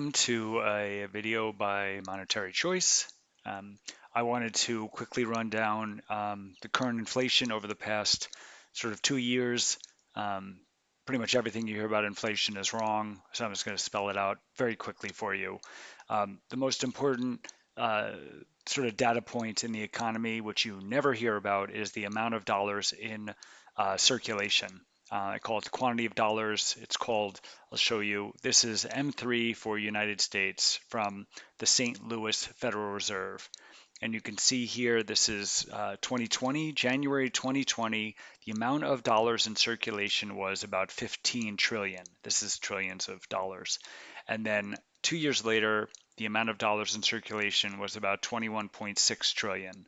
To a video by Monetary Choice. Um, I wanted to quickly run down the current inflation over the past sort of 2 years. Pretty much everything you hear about inflation is wrong, so I'm just going to spell it out very quickly for you. The most important uh, sort of data point in the economy, which you never hear about, is the amount of dollars in circulation. I call it the quantity of dollars. It's called, I'll show you, this is M3 for United States from the St. Louis Federal Reserve. And you can see here, this is 2020, January 2020, the amount of dollars in circulation was about 15 trillion. This is trillions of dollars. And then 2 years later, the amount of dollars in circulation was about 21.6 trillion.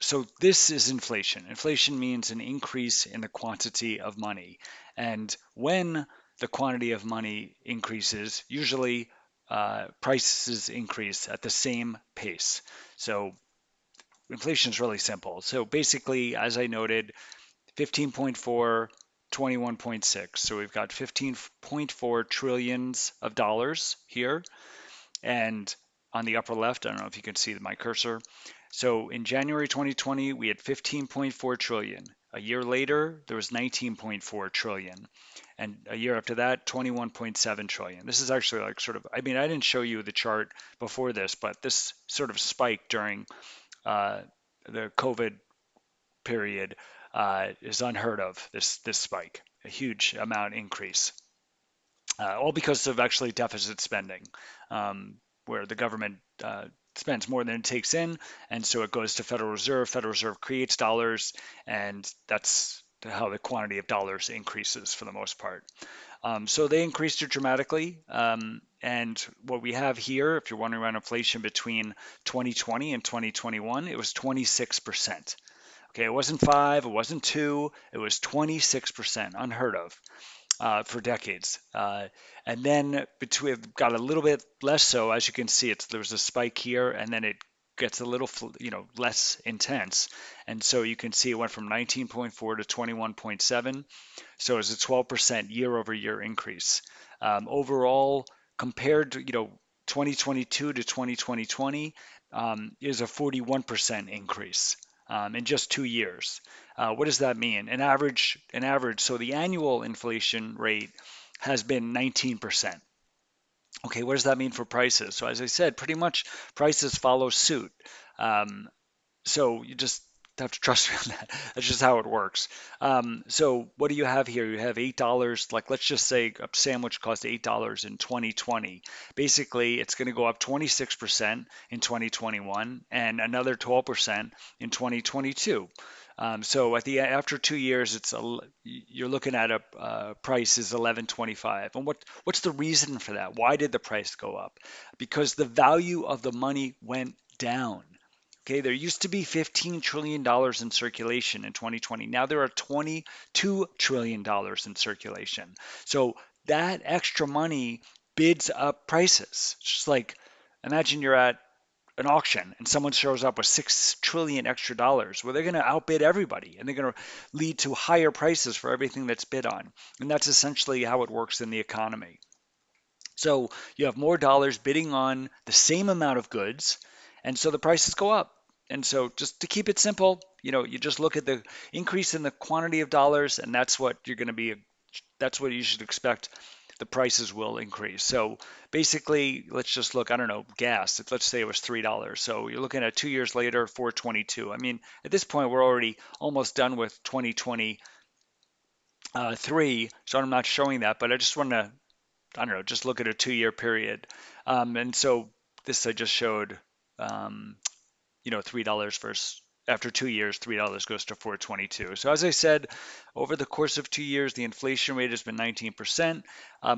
So this is inflation. Inflation means an increase in the quantity of money. And when the quantity of money increases, usually prices increase at the same pace. So inflation is really simple. So basically, as I noted, 15.4, 21.6. So we've got 15.4 trillions of dollars here. And on the upper left, I don't know if you can see my cursor. So in January 2020, we had 15.4 trillion. A year later, there was 19.4 trillion. And a year after that, 21.7 trillion. This is actually like sort of, I mean, I didn't show you the chart before this, but this sort of spike during uh, the COVID period is unheard of, this spike, a huge amount increase. All because of actually deficit spending, where the government spends more than it takes in, and so it goes to Federal Reserve. Federal Reserve creates dollars, and that's how the quantity of dollars increases for the most part. So they increased it dramatically. And what we have here, if you're wondering about inflation between 2020 and 2021, it was 26%. Okay, it wasn't 5, it wasn't 2, it was 26%, unheard of for decades. And then between got a little bit less so, as you can see, there was a spike here, and then it gets a little less intense. And so you can see it went from 19.4 to 21.7. So it's a 12% year over year increase. Overall, compared to 2022 to 2020, is a 41% increase in just 2 years. What does that mean? An average. So the annual inflation rate has been 19%. Okay, what does that mean for prices? So as I said, pretty much prices follow suit. Um, so you just have to trust me on that. That's just how it works. So what do you have here? You have $8. Like let's just say a sandwich cost $8 in 2020. Basically, it's going to go up 26% in 2021 and another 12% in 2022. So after 2 years, you're looking at a price is 11.25. And what's the reason for that? Why did the price go up? Because the value of the money went down. Okay, there used to be $15 trillion in circulation in 2020. Now there are $22 trillion in circulation. So that extra money bids up prices. It's just like imagine you're at an auction and someone shows up with 6 trillion extra dollars. Well, they're going to outbid everybody and they're going to lead to higher prices for everything that's bid on. And that's essentially how it works in the economy. So you have more dollars bidding on the same amount of goods, and so the prices go up. And so just to keep it simple, you just look at the increase in the quantity of dollars, and that's what you should expect. The prices will increase. So basically, let's just look, I don't know, gas. Let's say it was $3. So you're looking at 2 years later, 4.22. I mean, at this point, we're already almost done with 2023. So I'm not showing that, but I just want to I don't know, just look at a 2 year period. And so this I just showed, um, $3 versus after 2 years, $3 goes to 4.22. So as I said, over the course of 2 years, the inflation rate has been 19%.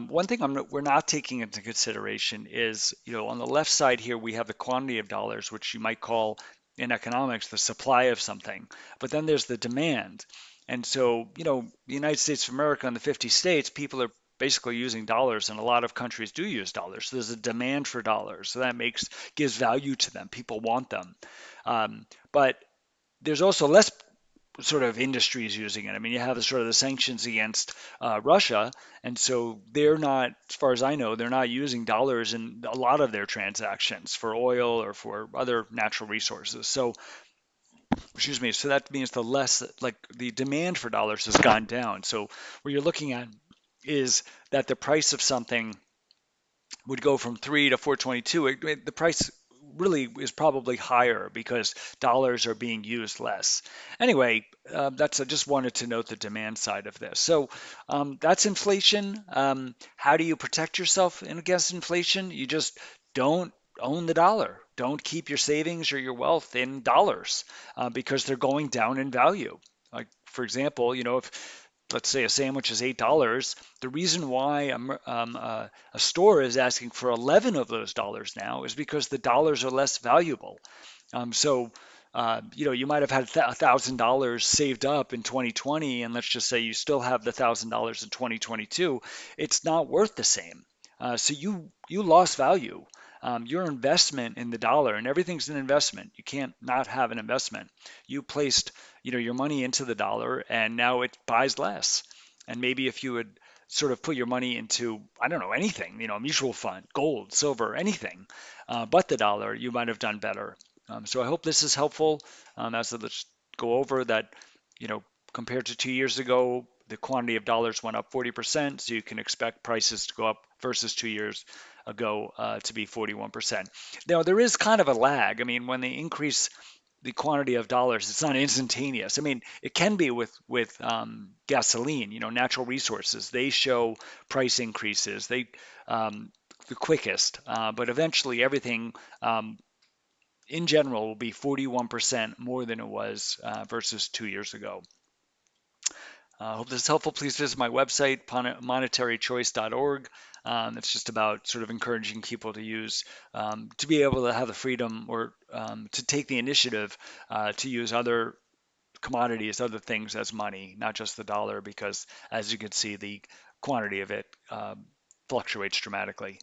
One thing we're not taking into consideration is, on the left side here, we have the quantity of dollars, which you might call in economics the supply of something. But then there's the demand. And so, the United States of America and the 50 states, people are basically using dollars, and a lot of countries do use dollars. So there's a demand for dollars. So that gives value to them. People want them. But there's also less sort of industries using it. I mean, you have the sort of the sanctions against Russia, and so they're not, as far as I know, they're not using dollars in a lot of their transactions for oil or for other natural resources. So, excuse me, so that means the less, like the demand for dollars has gone down. So what you're looking at is that the price of something would go from 3 to 422. The price really is probably higher because dollars are being used less. Anyway, that's I just wanted to note the demand side of this. So that's inflation. How do you protect yourself against inflation? You just don't own the dollar. Don't keep your savings or your wealth in dollars because they're going down in value. Like for example, if let's say a sandwich is $8, the reason why a store is asking for 11 of those dollars now is because the dollars are less valuable. You might have had $1,000 saved up in 2020, and let's just say you still have the $1,000 in 2022. It's not worth the same. So you lost value. Your investment in the dollar, and everything's an investment. You can't not have an investment. You placed, your money into the dollar, and now it buys less. And maybe if you would sort of put your money into, I don't know, anything, a mutual fund, gold, silver, anything, but the dollar, you might have done better. So I hope this is helpful. Let's go over that, you know, compared to 2 years ago, the quantity of dollars went up 40%, so you can expect prices to go up versus 2 years ago to be 41%. Now, there is kind of a lag. I mean, when they increase the quantity of dollars, it's not instantaneous. I mean, it can be with gasoline, natural resources. They show price increases. The quickest, but eventually everything in general will be 41% more than it was versus 2 years ago. I hope this is helpful. Please visit my website, monetarychoice.org. It's just about sort of encouraging people to be able to have the freedom or to take the initiative to use other commodities, other things as money, not just the dollar, because as you can see, the quantity of it fluctuates dramatically.